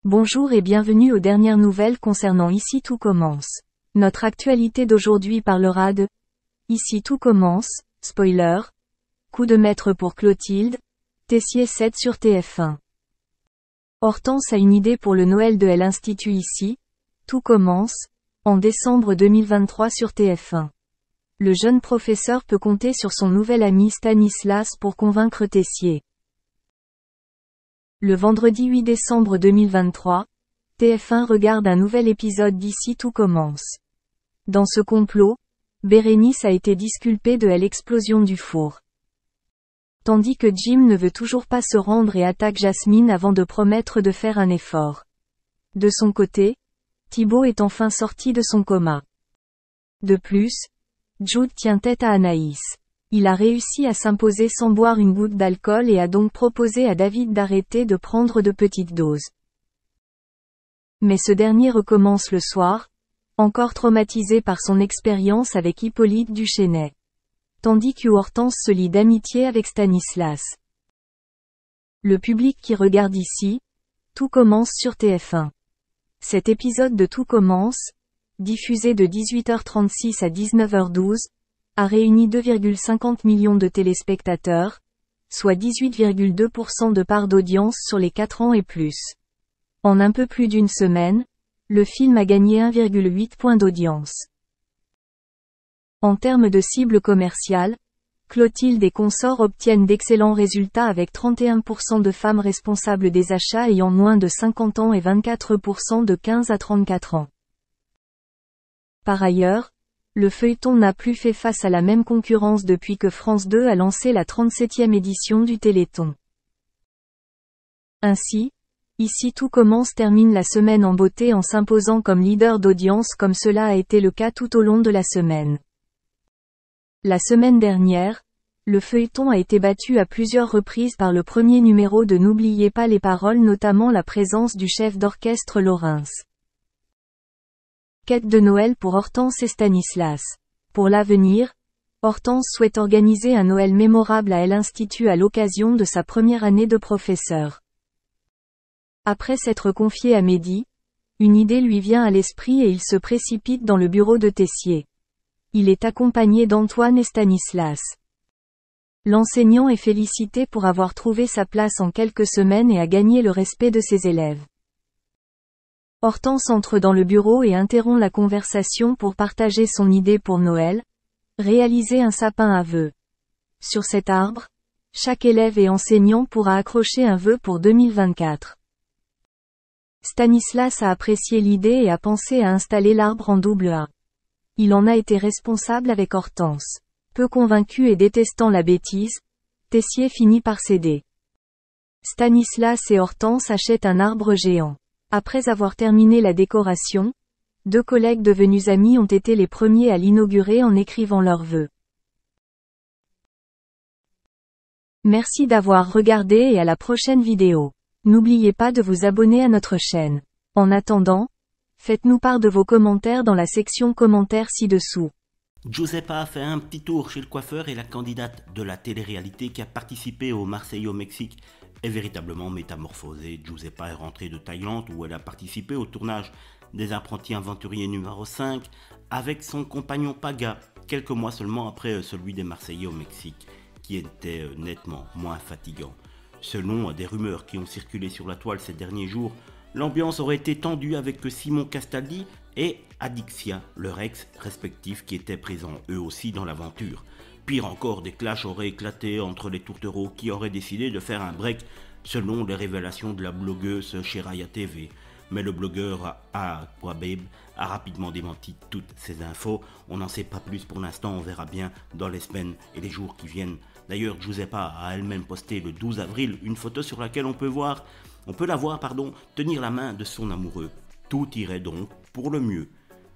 Bonjour et bienvenue aux dernières nouvelles concernant Ici tout commence. Notre actualité d'aujourd'hui parlera de Ici tout commence, spoiler, coup de maître pour Clotilde, Tessier 7 sur TF1. Hortense a une idée pour le Noël de l'Institut Ici, tout commence, en décembre 2023 sur TF1. Le jeune professeur peut compter sur son nouvel ami Stanislas pour convaincre Tessier. Le vendredi 8 décembre 2023, TF1 regarde un nouvel épisode d'Ici tout commence. Dans ce complot, Bérénice a été disculpée de l'explosion du four. Tandis que Jim ne veut toujours pas se rendre et attaque Jasmine avant de promettre de faire un effort. De son côté, Thibaut est enfin sorti de son coma. De plus, Jude tient tête à Anaïs. Il a réussi à s'imposer sans boire une goutte d'alcool et a donc proposé à David d'arrêter de prendre de petites doses. Mais ce dernier recommence le soir, encore traumatisé par son expérience avec Hippolyte Duchesnay. Tandis que Hortense se lie d'amitié avec Stanislas. Le public qui regarde Ici, tout commence sur TF1. Cet épisode de Tout commence, diffusé de 18h36 à 19h12, a réuni 2,50 millions de téléspectateurs, soit 18,2% de part d'audience sur les 4 ans et plus. En un peu plus d'une semaine, le film a gagné 1,8 point d'audience. En termes de cible commerciale, Clotilde et consorts obtiennent d'excellents résultats avec 31% de femmes responsables des achats ayant moins de 50 ans et 24% de 15 à 34 ans. Par ailleurs, le feuilleton n'a plus fait face à la même concurrence depuis que France 2 a lancé la 37e édition du Téléthon. Ainsi, Ici tout commence termine la semaine en beauté en s'imposant comme leader d'audience comme cela a été le cas tout au long de la semaine. La semaine dernière, le feuilleton a été battu à plusieurs reprises par le premier numéro de N'oubliez pas les paroles, notamment la présence du chef d'orchestre Laurens. Quête de Noël pour Hortense et Stanislas. Pour l'avenir, Hortense souhaite organiser un Noël mémorable à l'Institut à l'occasion de sa première année de professeur. Après s'être confié à Mehdi, une idée lui vient à l'esprit et il se précipite dans le bureau de Tessier. Il est accompagné d'Antoine et Stanislas. L'enseignant est félicité pour avoir trouvé sa place en quelques semaines et a gagné le respect de ses élèves. Hortense entre dans le bureau et interrompt la conversation pour partager son idée pour Noël, réaliser un sapin à vœux. Sur cet arbre, chaque élève et enseignant pourra accrocher un vœu pour 2024. Stanislas a apprécié l'idée et a pensé à installer l'arbre en double A. Il en a été responsable avec Hortense. Peu convaincu et détestant la bêtise, Tessier finit par céder. Stanislas et Hortense achètent un arbre géant. Après avoir terminé la décoration, deux collègues devenus amis ont été les premiers à l'inaugurer en écrivant leurs vœux. Merci d'avoir regardé et à la prochaine vidéo. N'oubliez pas de vous abonner à notre chaîne. En attendant, faites-nous part de vos commentaires dans la section commentaires ci-dessous. Giuseppa a fait un petit tour chez le coiffeur et la candidate de la télé-réalité qui a participé au Marseille au Mexique est véritablement métamorphosée. Giuseppa est rentrée de Thaïlande où elle a participé au tournage des Apprentis Aventuriers numéro 5 avec son compagnon Paga, quelques mois seulement après celui des Marseillais au Mexique, qui était nettement moins fatigant. Selon des rumeurs qui ont circulé sur la toile ces derniers jours, l'ambiance aurait été tendue avec Simon Castaldi et Adixia, leur ex respectif qui étaient présents eux aussi dans l'aventure. Pire encore, des clashs auraient éclaté entre les tourtereaux qui auraient décidé de faire un break selon les révélations de la blogueuse chez Raya TV. Mais le blogueur Aquababe a rapidement démenti toutes ces infos. On n'en sait pas plus pour l'instant, on verra bien dans les semaines et les jours qui viennent. D'ailleurs, Giuseppa a elle-même posté le 12 avril une photo sur laquelle on peut la voir tenir la main de son amoureux. Tout irait donc pour le mieux.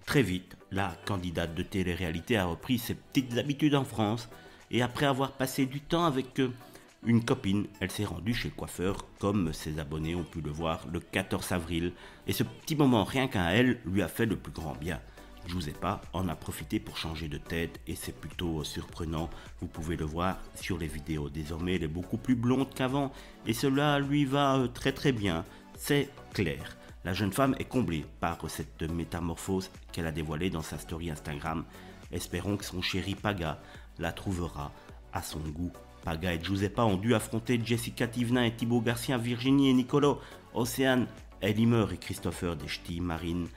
Très vite, la candidate de télé-réalité a repris ses petites habitudes en France et après avoir passé du temps avec une copine, elle s'est rendue chez le coiffeur comme ses abonnés ont pu le voir le 14 avril et ce petit moment rien qu'à elle lui a fait le plus grand bien. Giuseppa en a profité pour changer de tête et c'est plutôt surprenant, vous pouvez le voir sur les vidéos. Désormais elle est beaucoup plus blonde qu'avant et cela lui va très très bien. C'est clair. La jeune femme est comblée par cette métamorphose qu'elle a dévoilée dans sa story Instagram. Espérons que son chéri Paga la trouvera à son goût. Paga et Giuseppa ont dû affronter Jessica Thivenin et Thibaut Garcia, Virginie et Nicolo, Océane, Elimer et Christopher Deschty, Marine,